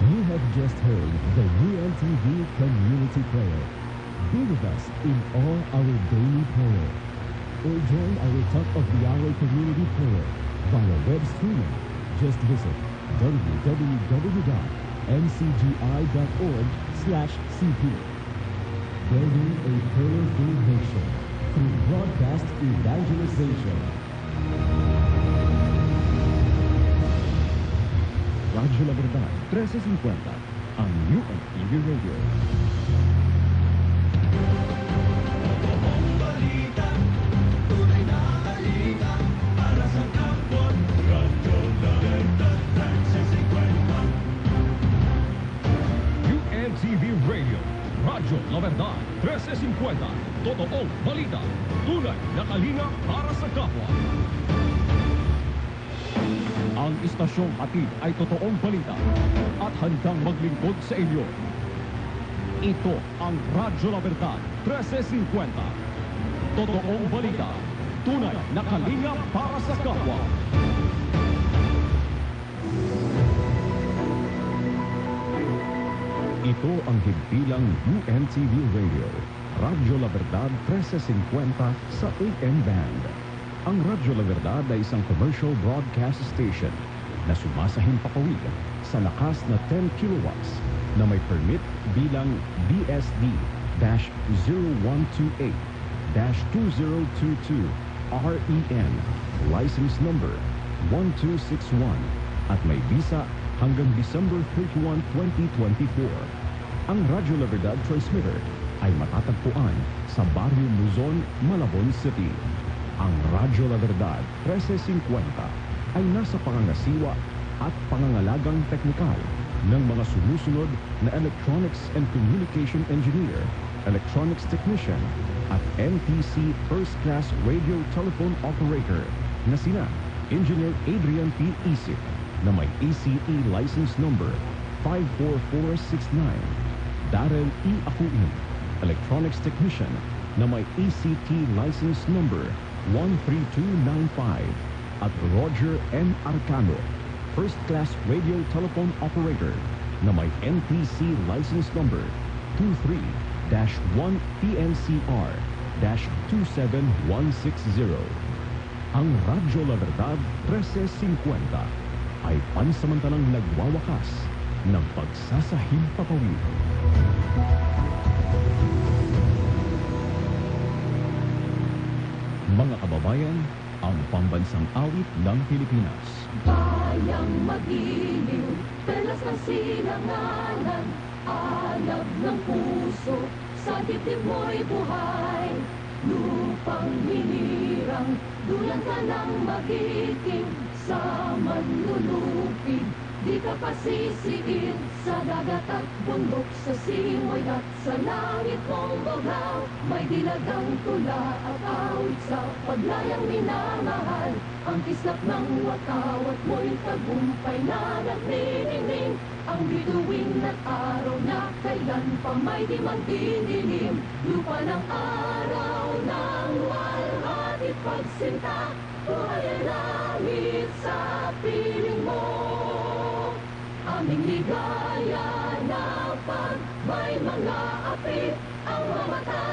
You have just heard the UNTV Community Prayer. Be with us in all our daily prayer. Or join our Top of the Hour Community Prayer via web streaming. Just visit www.mcgi.org/cp. Building a prayerful nation through broadcast evangelization. Radyo La Verdad, 1350, ang UNTV Radio. UNTV Radio, Radyo La Verdad, 1350, totoong balita, tunay na kalinga para sa kapwa. Ang istasyong hatid ay totoong balita at handang maglingkod sa inyo. Ito ang Radyo La Verdad, 1350, totoong balita, tunay na kalinga para sa kapwa. Ito ang higpilang UNTV Radio, Radyo La Verdad 1350 sa AM band. Ang Radyo La Verdad ay isang commercial broadcast station na sumasahimpapawid sa lakas na 10 kilowatts na may permit bilang BSD-0128-2022 REN, license number 1261 at may visa hanggang December 31, 2024. Ang Radyo La Verdad transmitter ay matatagpuan sa Barrio Luzon, Malabon City. Ang Radyo La Verdad 1350 ay nasa pangangasiwa at pangangalagang teknikal ng mga sumusunod na Electronics and Communication Engineer, Electronics Technician at NTC First Class Radio Telephone Operator na sina Engineer Adrian P. Isip na may ACE license number 54469, Darren E. Akuin, Electronics Technician na may ECT license number 13295 at Roger M. Arcano, First Class Radio Telephone Operator na may NTC license number 23-1 PNCR-27160. Ang Radyo La Verdad 1350 ay pansamantalang nagwawakas ng pagsasahimpapawid. Mga kababayan, ang pambansang awit ng Pilipinas. Bayang magiliw, pelas ng sinangalan, alab ng puso, sa dibdib mo'y buhay. Lupang hinirang, dulan ka ng magiting, sa manlulupig, di ka pasisiin, sa dagat at bundok, sa simoy at sa langit mong bughaw. May dilagang tula at awit sa paglayang minamahal, ang kislap ng watawat mo'y tagumpay na nagniningning, ang bituin at araw na kailan pa may di magdidilim, lupa ng araw ng walhati pagsinta, buhay ay langit sa piling mo. Aming ligaya na pag may mga api ang mamata.